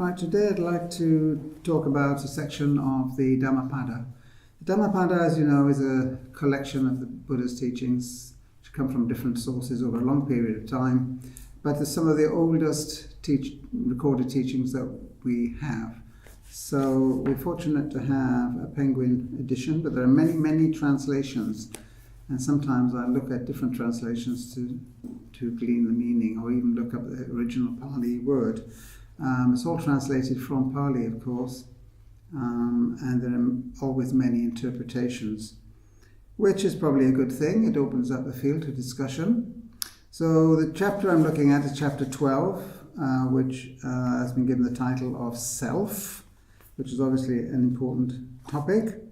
Right, today I'd like to talk about a section of the Dhammapada. The Dhammapada, as you know, is a collection of the Buddha's teachings which come from different sources over a long period of time, but they're some of the oldest recorded teachings that we have. So we're fortunate to have a Penguin edition, but there are many, many translations, and sometimes I look at different translations to glean the meaning, or even look up the original Pali word. It's all translated from Pali, of course, and there are always many interpretations, which is probably a good thing. It opens up the field to discussion. So the chapter I'm looking at is chapter 12, which has been given the title of Self, which is obviously an important topic.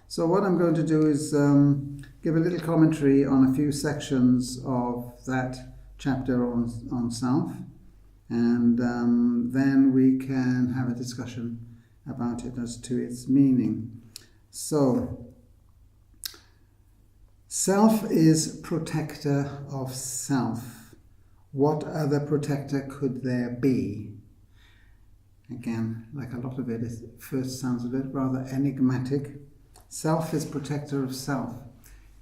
So what I'm going to do is give a little commentary on a few sections of that chapter on self, and then we can have a discussion about it as to its meaning. So, self is protector of self. What other protector could there be? Again, like a lot of it, first sounds a bit rather enigmatic. Self is protector of self.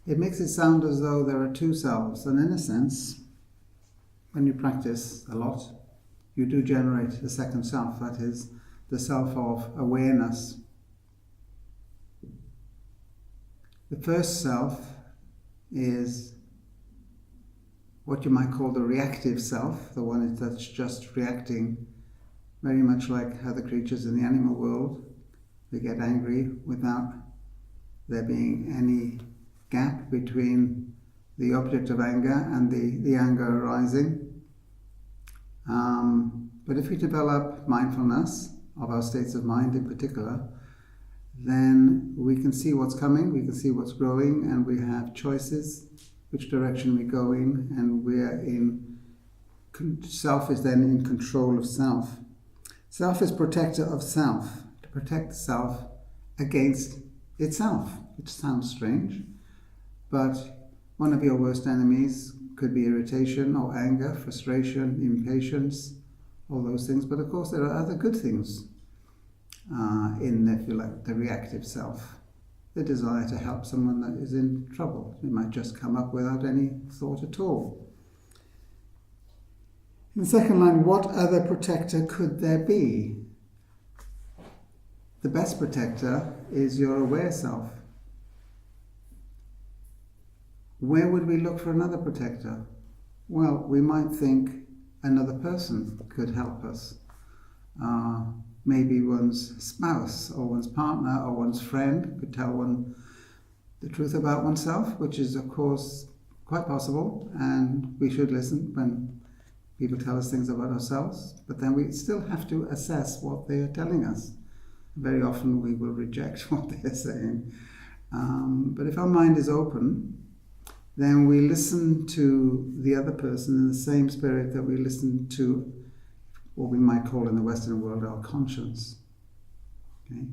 It makes it sound as though there are two selves, and in a sense, when you practice a lot, you do generate a second self, that is, the self of awareness. The first self is what you might call the reactive self, the one that's just reacting, very much like other creatures in the animal world. They get angry without there being any gap between the object of anger and the anger arising. But if we develop mindfulness of our states of mind in particular, then we can see what's coming, we can see what's growing, and we have choices, which direction we go in, and self is then in control of self. Self is protector of self, to protect self against itself, which sounds strange, but one of your worst enemies could be irritation or anger, frustration, impatience, all those things. But of course there are other good things in, if you like, the reactive self. The desire to help someone that is in trouble. It might just come up without any thought at all. In the second line, what other protector could there be? The best protector is your aware self. Where would we look for another protector? Well, we might think another person could help us. Maybe one's spouse or one's partner or one's friend could tell one the truth about oneself, which is, of course, quite possible, and we should listen when people tell us things about ourselves, but then we still have to assess what they are telling us. Very often we will reject what they're saying. But if our mind is open, then we listen to the other person in the same spirit that we listen to what we might call in the Western world our conscience. Okay?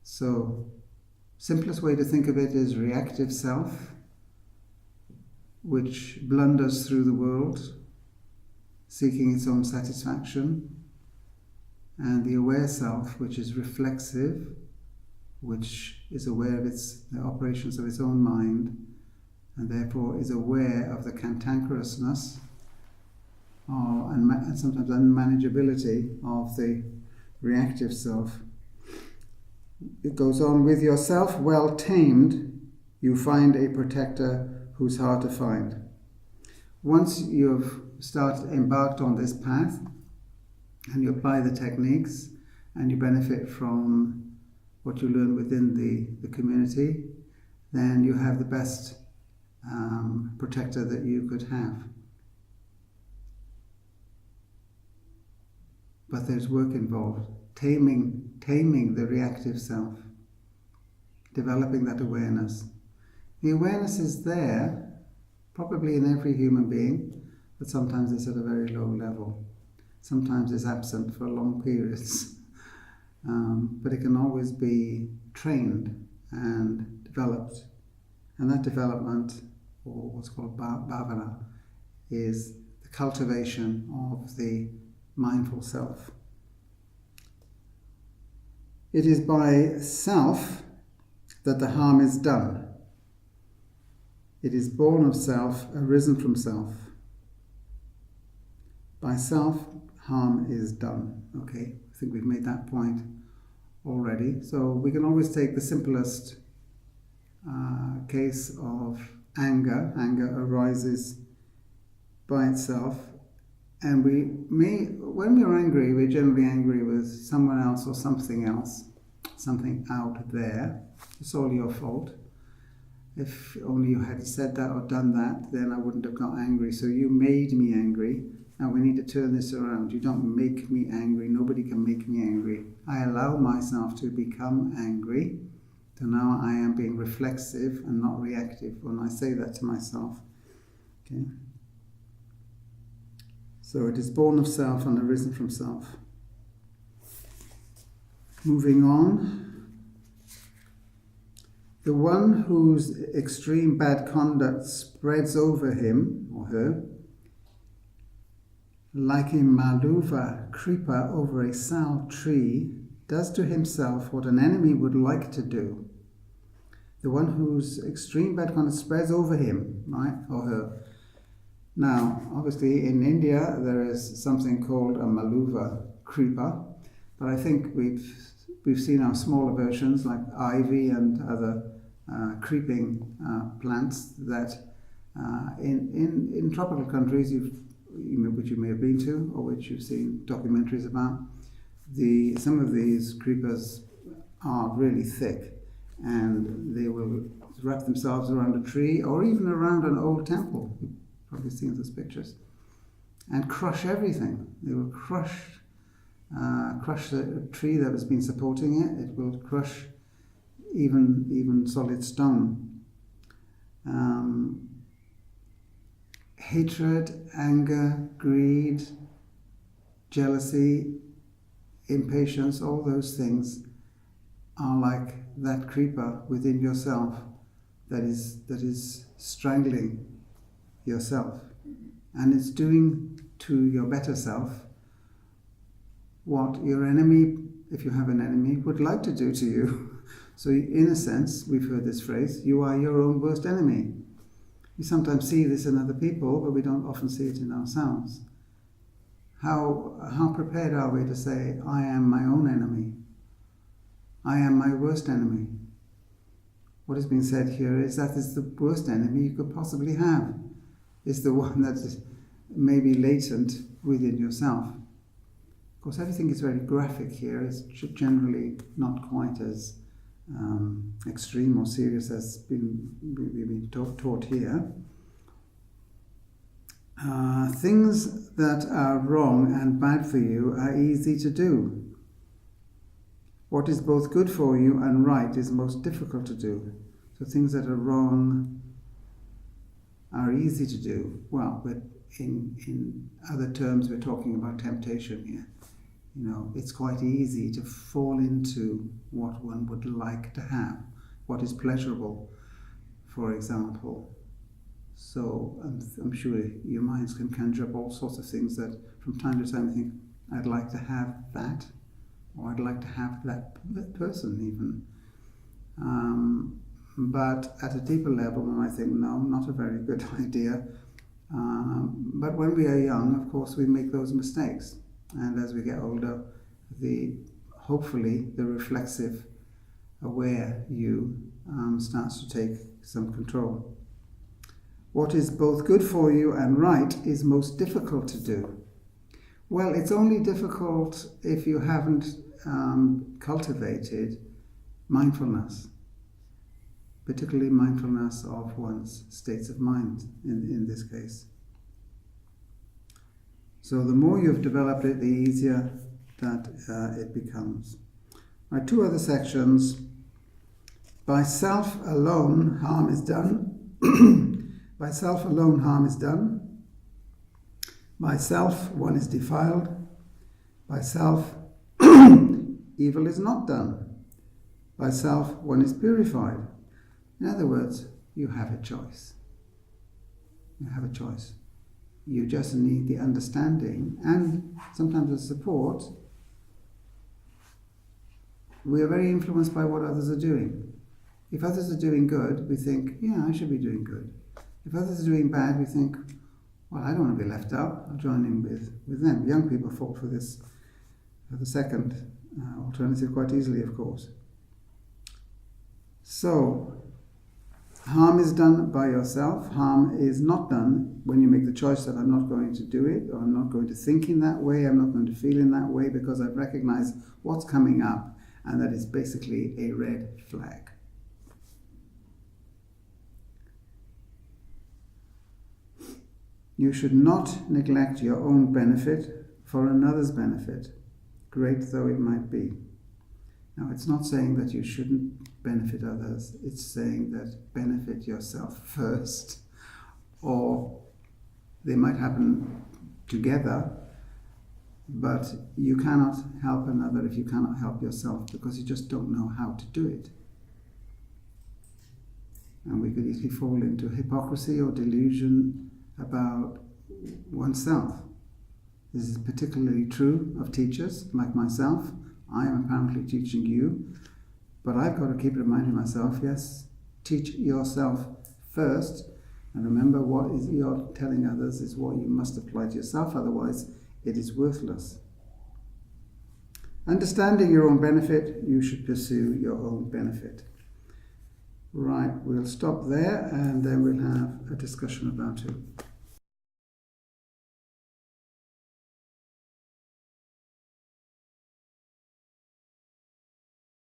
So, simplest way to think of it is reactive self, which blunders through the world, seeking its own satisfaction, and the aware self, which is reflexive, which is aware of the operations of its own mind, and therefore is aware of the cantankerousness and sometimes unmanageability of the reactive self. It goes on, with yourself well tamed, you find a protector who's hard to find. Once you've embarked on this path, and you apply the techniques, and you benefit from what you learn within the community, then you have the best protector that you could have. But there's work involved. Taming the reactive self. Developing that awareness. The awareness is there, probably in every human being, but sometimes it's at a very low level. Sometimes it's absent for long periods. But it can always be trained and developed. And that development, or what's called bhavana, is the cultivation of the mindful self. It is by self that the harm is done. It is born of self, arisen from self. By self, harm is done. Okay, I think we've made that point already. So we can always take the simplest case of anger. Anger arises by itself. And when we're angry, we're generally angry with someone else or something else, something out there. It's all your fault. If only you had said that or done that, then I wouldn't have got angry. So you made me angry. Now we need to turn this around. You don't make me angry. Nobody can make me angry. I allow myself to become angry. So now I am being reflexive and not reactive when I say that to myself. Okay. So it is born of self and arisen from self. Moving on. The one whose extreme bad conduct spreads over him or her, like a maluva creeper over a sal tree, does to himself what an enemy would like to do. The one whose extreme bad conduct spreads over him, right, or her. Now, obviously in India there is something called a maluva creeper, but I think we've seen our smaller versions like ivy and other creeping plants that in tropical countries which you may have been to or which you've seen documentaries about. Some of these creepers are really thick and they will wrap themselves around a tree or even around an old temple. You've probably seen those pictures. And crush everything. They will crush the tree that has been supporting it. It will crush even solid stone. Hatred, anger, greed, jealousy, impatience, all those things are like that creeper within yourself that is strangling yourself. And it's doing to your better self what your enemy, if you have an enemy, would like to do to you. So in a sense, we've heard this phrase, you are your own worst enemy. We sometimes see this in other people, but we don't often see it in ourselves. How prepared are we to say, I am my own enemy? I am my worst enemy. What has been said here is that is the worst enemy you could possibly have. It's the one that is maybe latent within yourself. Of course, everything is very graphic here. It's generally not quite as extreme or serious as we've been taught here. Things that are wrong and bad for you are easy to do. What is both good for you and right is most difficult to do. So things that are wrong are easy to do. Well, but in other terms, we're talking about temptation here. You know, it's quite easy to fall into what one would like to have, what is pleasurable, for example. So I'm sure your minds can conjure up all sorts of things that from time to time you think, I'd like to have that, or I'd like to have that person even. But at a deeper level, one might think, no, not a very good idea. But when we are young, of course, we make those mistakes. And as we get older, hopefully the reflexive, aware you starts to take some control. What is both good for you and right is most difficult to do. Well, it's only difficult if you haven't cultivated mindfulness, particularly mindfulness of one's states of mind in this case. So the more you've developed it, the easier that it becomes. Right, two other sections. By self alone, harm is done. By self alone, harm is done. By self, one is defiled. By self, evil is not done. By self, one is purified. In other words, you have a choice. You have a choice. You just need the understanding and sometimes the support we are very influenced by what others are doing. If others are doing good, we think, yeah, I should be doing good. If others are doing bad, we think, well, I don't want to be left out. I'll join in with them. Young people fought for this, for the second alternative quite easily, of course. So, harm is done by yourself. Harm is not done when you make the choice that I'm not going to do it, or I'm not going to think in that way, I'm not going to feel in that way, because I've recognized what's coming up, and that is basically a red flag. You should not neglect your own benefit for another's benefit, great though it might be. Now, it's not saying that you shouldn't benefit others, it's saying that benefit yourself first, or they might happen together, but you cannot help another if you cannot help yourself, because you just don't know how to do it. And we could easily fall into hypocrisy or delusion about oneself. This is particularly true of teachers like myself. I am apparently teaching you, but I've got to keep reminding myself, yes, teach yourself first, and remember what is you're telling others is what you must apply to yourself, otherwise it is worthless. Understanding your own benefit, you should pursue your own benefit. Right, we'll stop there and then we'll have a discussion about it.